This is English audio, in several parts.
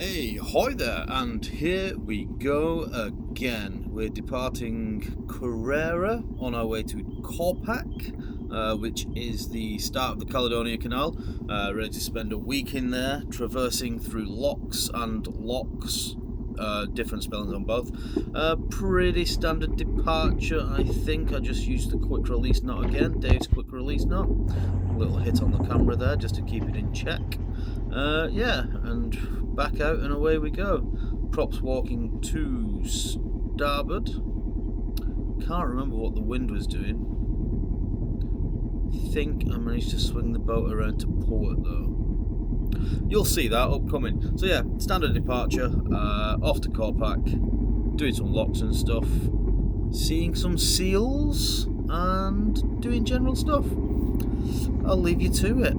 Hey, hoy there, and here we go again. We're departing Kerrera on our way to Corpach, which is the start of the Caledonian Canal. Ready to spend a week in there, traversing through locks and locks, different spellings on both. Pretty standard departure, I think. I just used the quick release knot again, Dave's quick release knot. A little hit on the camera there just to keep it in check. Yeah, and back out and away we go. Props walking to starboard. Can't remember what the wind was doing. Think I managed to swing the boat around to port though. You'll see that upcoming. So yeah, standard departure, off to Corpach, doing some locks and stuff, seeing some seals and doing general stuff. I'll leave you to it.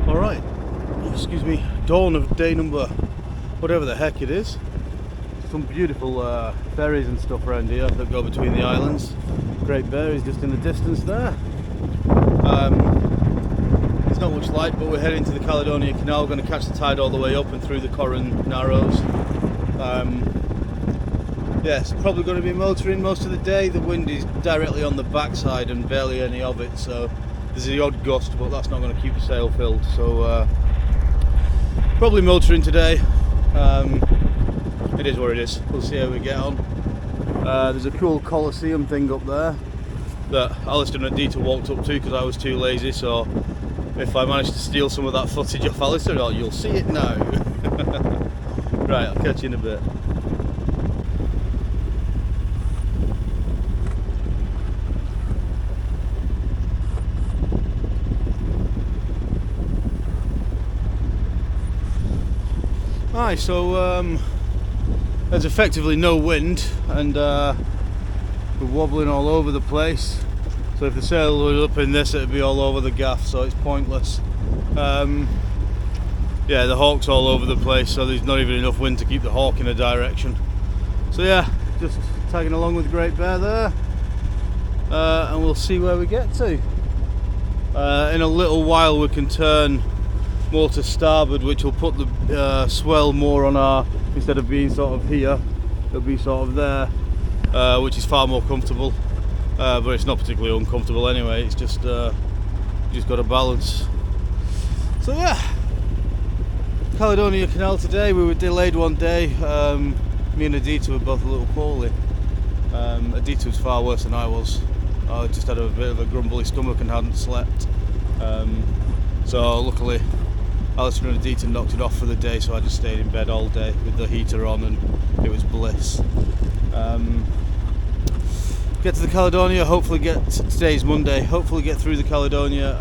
Alright, excuse me, dawn of day number, whatever the heck it is. Some beautiful ferries and stuff around here that go between the islands. Great Bear is just in the distance there. It's not much light, but we're heading to the Caledonian Canal. We're going to catch the tide all the way up and through the Corran Narrows. Yes, probably going to be motoring most of the day. The wind is directly on the backside and barely any of it, so there's the odd gust, but that's not going to keep the sail filled, so probably motoring today. It is what it is. We'll see how we get on. There's a cool Colosseum thing up there that Alistair and Dieter walked up to because I was too lazy, so if I manage to steal some of that footage off Alistair, you'll see it now. Right, I'll catch you in a bit. Hi, so there's effectively no wind and we're wobbling all over the place, so if the sail was up in this it'd be all over the gaff, so it's pointless. Yeah, the hawk's all over the place, so there's not even enough wind to keep the hawk in a direction. So yeah, just tagging along with Great Bear there, and we'll see where we get to. In a little while we can turn more to starboard, which will put the swell more on our, instead of being sort of here, it'll be sort of there, which is far more comfortable, but it's not particularly uncomfortable anyway. It's just you just got to balance. So yeah, Caledonian Canal today. We were delayed one day. Me and Adita were both a little poorly. Adita was far worse than I was. I just had a bit of a grumbly stomach and hadn't slept, so luckily Alistair and Adita knocked it off for the day, so I just stayed in bed all day with the heater on and it was bliss. Get to the Caledonia, hopefully today's Monday, hopefully get through the Caledonia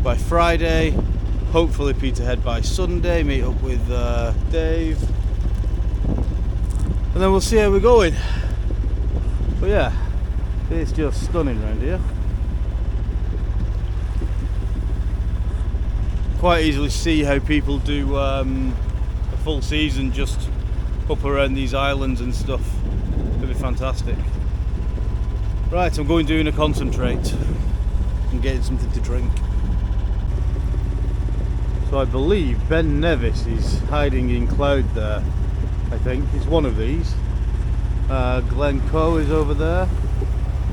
by Friday, hopefully Peterhead by Sunday, meet up with Dave, and then we'll see how we're going. But yeah, it's just stunning around here. Quite easily see how people do a full season just up around these islands and stuff. It'll be fantastic. Right, I'm going doing a concentrate and getting something to drink. So I believe Ben Nevis is hiding in cloud there. I think it's one of these. Glencoe is over there.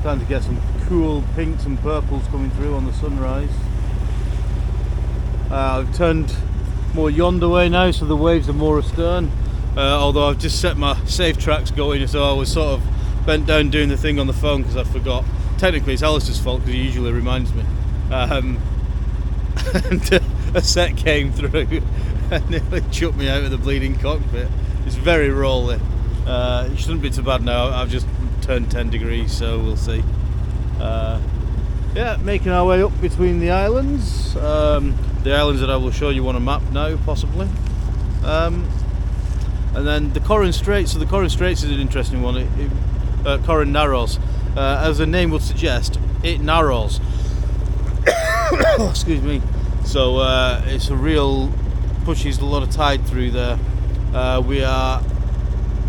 Time to get some cool pinks and purples coming through on the sunrise. I've turned more yonder way now, so the waves are more astern. Although I've just set my safe tracks going, so I was sort of bent down doing the thing on the phone because I forgot. Technically it's Alistair's fault because he usually reminds me. And a set came through and nearly chucked me out of the bleeding cockpit. It's very rolly. It shouldn't be too bad now. I've just turned 10 degrees, so we'll see. Yeah, making our way up between the islands. The islands that I will show you on a map now, possibly. And then the Corran Straits. So the Corran Straits is an interesting one. Corran Narrows. As the name would suggest, it narrows. Excuse me. So it's a real, pushes a lot of tide through there. We are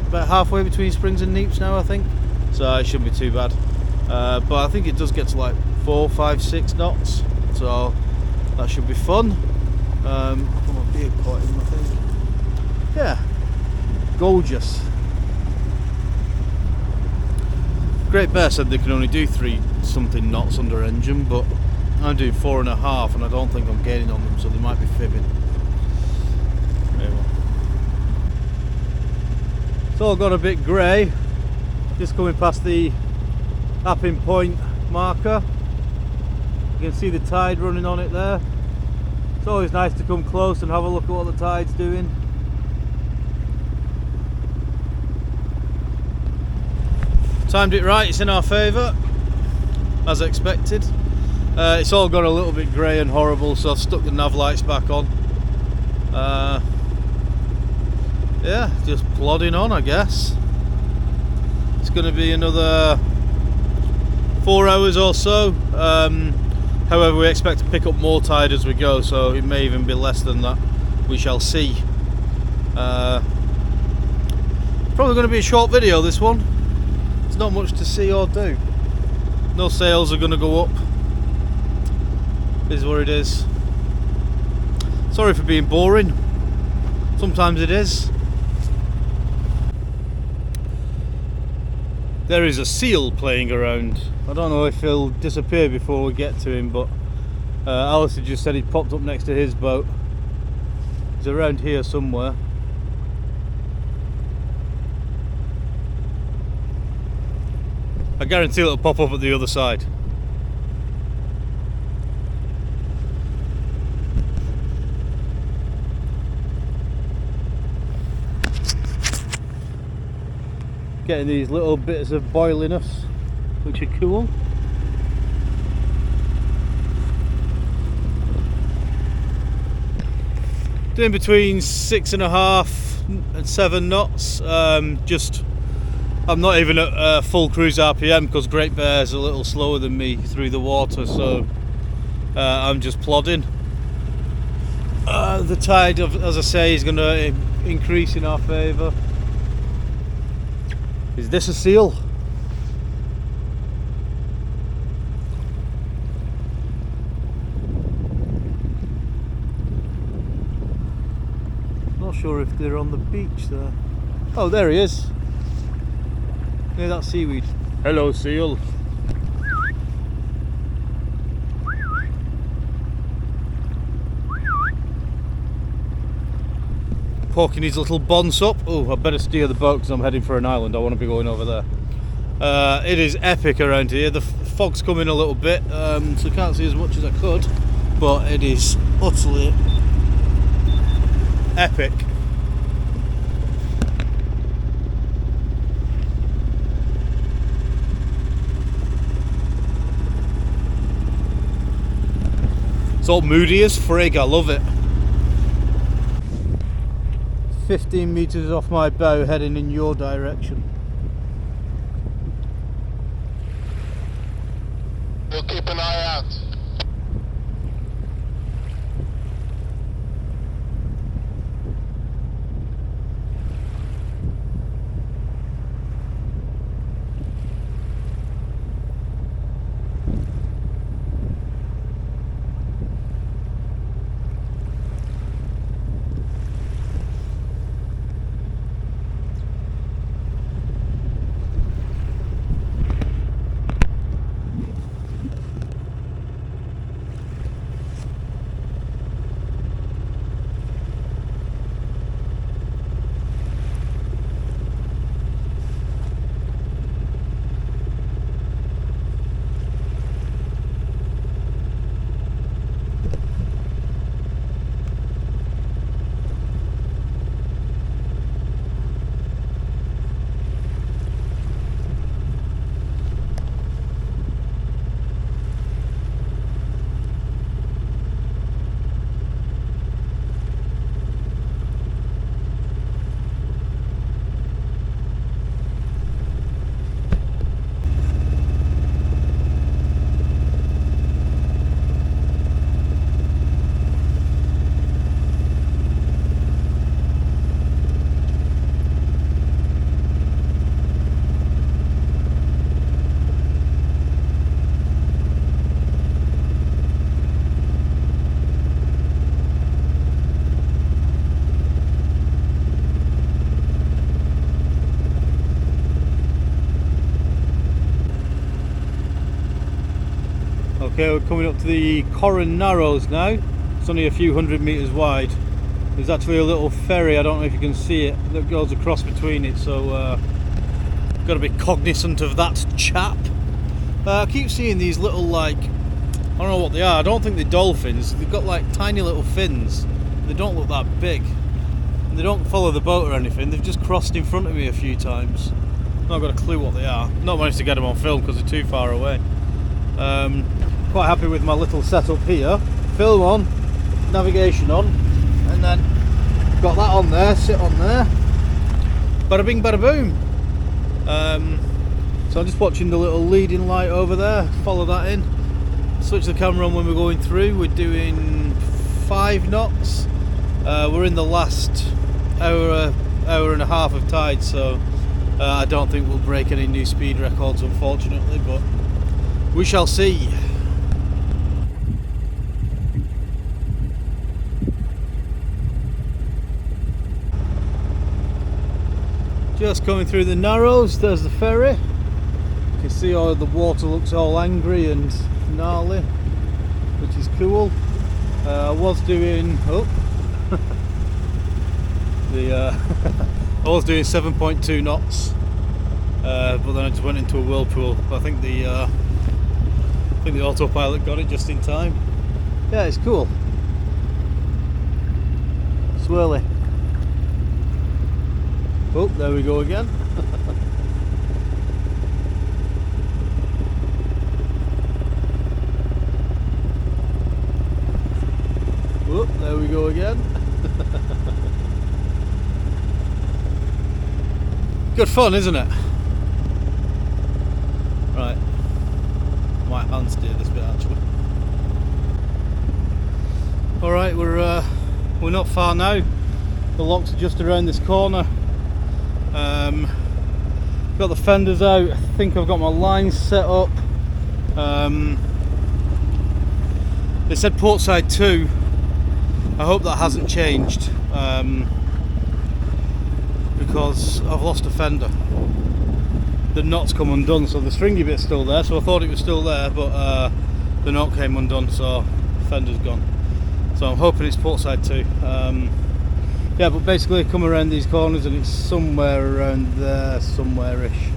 about halfway between Springs and Neeps now, I think. So it shouldn't be too bad. But I think it does get to like 4, 5, 6 knots. So that should be fun. I've got my beard caught in, I think. Yeah, gorgeous. Great Bear said they can only do 3 something knots under engine, but I'm doing 4.5 and I don't think I'm gaining on them, so they might be fibbing. Anyway. It's all got a bit grey. Just coming past the Apping Point marker. You can see the tide running on it there. It's always nice to come close and have a look at what the tide's doing. Timed it right, it's in our favour, as expected. It's all got a little bit grey and horrible, so I've stuck the nav lights back on. Yeah, just plodding on, I guess. It's going to be another 4 hours or so. However, we expect to pick up more tide as we go, so it may even be less than that. We shall see. Probably going to be a short video, this one. There's not much to see or do. No sails are going to go up. Is what it is. Sorry for being boring. Sometimes it is. There is a seal playing around. I don't know if he'll disappear before we get to him, but Alistair just said he popped up next to his boat. He's around here somewhere. I guarantee it'll pop up at the other side. Getting these little bits of boiliness, which are cool. Doing between 6.5 and 7 knots. I'm not even at full cruise RPM because Great Bear's a little slower than me through the water, so I'm just plodding. The tide, as I say, is going to increase in our favour. Is this a seal? Not sure if they're on the beach there. Oh, there he is. Near that seaweed. Hello, seal. Poking his little bonce up. Oh, I better steer the boat because I'm heading for an island. I want to be going over there. It is epic around here. The fog's coming a little bit, so I can't see as much as I could, but it is utterly epic. It's all moody as frig. I love it. 15 metres off my bow, heading in your direction. We'll keep an eye out. Okay, we're coming up to the Corran Narrows now. It's only a few hundred metres wide. There's actually a little ferry, I don't know if you can see it, that goes across between it, so got to be cognizant of that chap. I keep seeing these little, like, I don't know what they are, I don't think they're dolphins. They've got like tiny little fins. They don't look that big. They don't follow the boat or anything, they've just crossed in front of me a few times. Not got a clue what they are. Not managed to get them on film because they're too far away. Quite happy with my little setup here. Film on, navigation on, and then got that on there, sit on there. Bada bing, bada boom. So I'm just watching the little leading light over there, follow that in. Switch the camera on when we're going through. We're doing 5 knots. We're in the last hour and a half of tide, so I don't think we'll break any new speed records, unfortunately, but we shall see. Just coming through the Narrows, there's the ferry. You can see all the water looks all angry and gnarly, which is cool. I was doing I was doing 7.2 knots, but then I just went into a whirlpool. I think the autopilot got it just in time. Yeah, it's cool. Swirly. Oh, there we go again. Oh, there we go again. Good fun, isn't it? Right. Might hand steer this bit actually. Alright, we're not far now. The locks are just around this corner. Got the fenders out. I think I've got my lines set up. They said portside 2. I hope that hasn't changed, because I've lost a fender. The knot's come undone, so the stringy bit's still there, so I thought it was still there, but the knot came undone, so the fender's gone. So I'm hoping it's portside 2. Yeah, but basically I come around these corners and it's somewhere around there, somewhere-ish.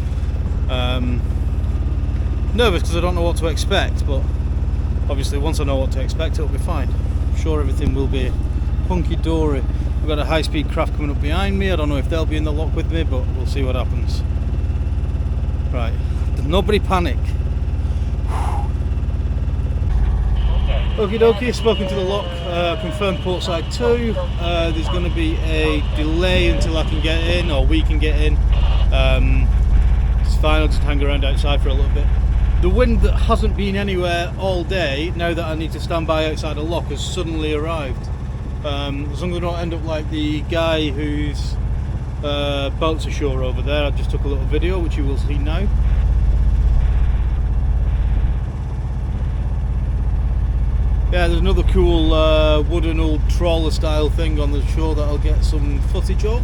Nervous because I don't know what to expect, but obviously once I know what to expect it'll be fine. I'm sure everything will be hunky-dory. We've got a high-speed craft coming up behind me. I don't know if they'll be in the lock with me, but we'll see what happens. Right, nobody panic. Okie dokie, spoken to the lock, confirmed portside 2. There's going to be a delay until I can get in, or we can get in. It's fine, I'll just hang around outside for a little bit. The wind that hasn't been anywhere all day, now that I need to stand by outside the lock, has suddenly arrived. As long as I don't end up like the guy whose boat's ashore over there. I just took a little video, which you will see now. Yeah, there's another cool wooden old trawler style thing on the shore that I'll get some footage of.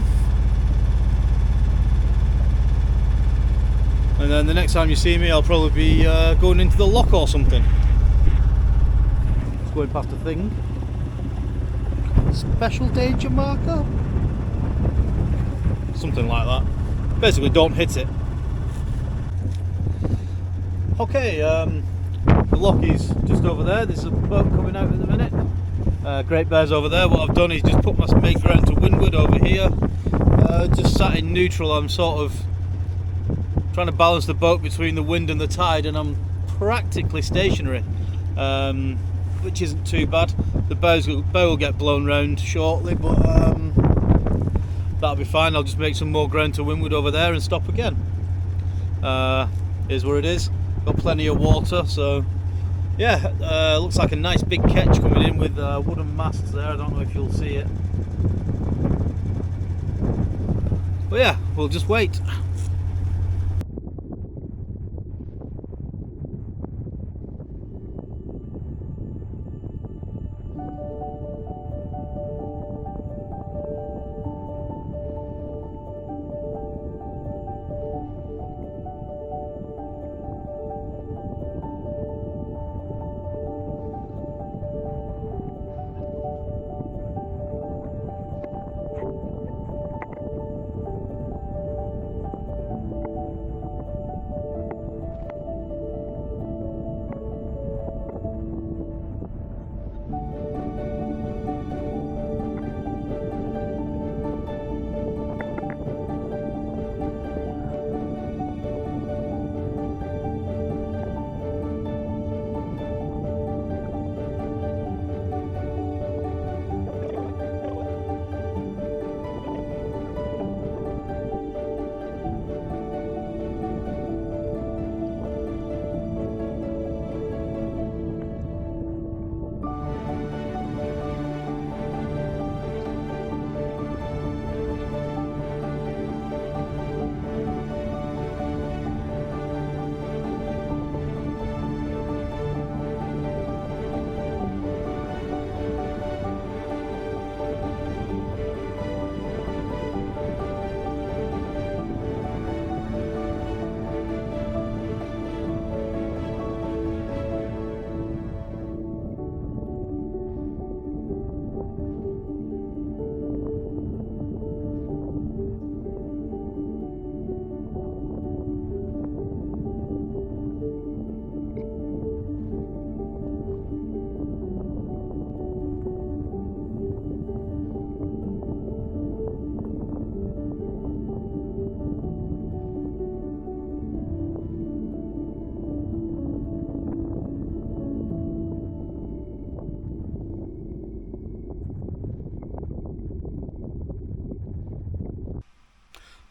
And then the next time you see me I'll probably be going into the lock or something. Just going past a thing. Special danger marker? Something like that. Basically don't hit it. Okay, the lock is just over there. There's a boat coming out at the minute. Great Bear's over there. What I've done is just put my make ground to windward over here. Just sat in neutral. I'm sort of trying to balance the boat between the wind and the tide, and I'm practically stationary, which isn't too bad. The bow will get blown round shortly, but that'll be fine. I'll just make some more ground to windward over there and stop again. Is where it is. Got plenty of water, so yeah, looks like a nice big catch coming in with wooden masts there. I don't know if you'll see it, but yeah, we'll just wait.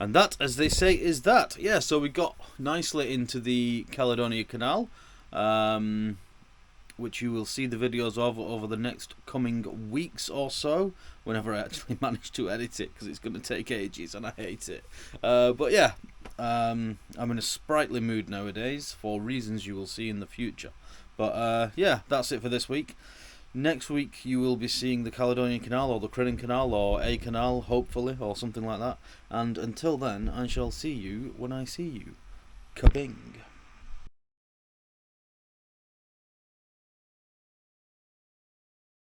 And that, as they say, is that. Yeah, so we got nicely into the Caledonian Canal, which you will see the videos of over the next coming weeks or so, whenever I actually manage to edit it, because it's going to take ages and I hate it. But yeah, I'm in a sprightly mood nowadays for reasons you will see in the future. But yeah, that's it for this week. Next week you will be seeing the Caledonian Canal, or the Corran Canal, or a canal, hopefully, or something like that. And until then, I shall see you when I see you. Kabing.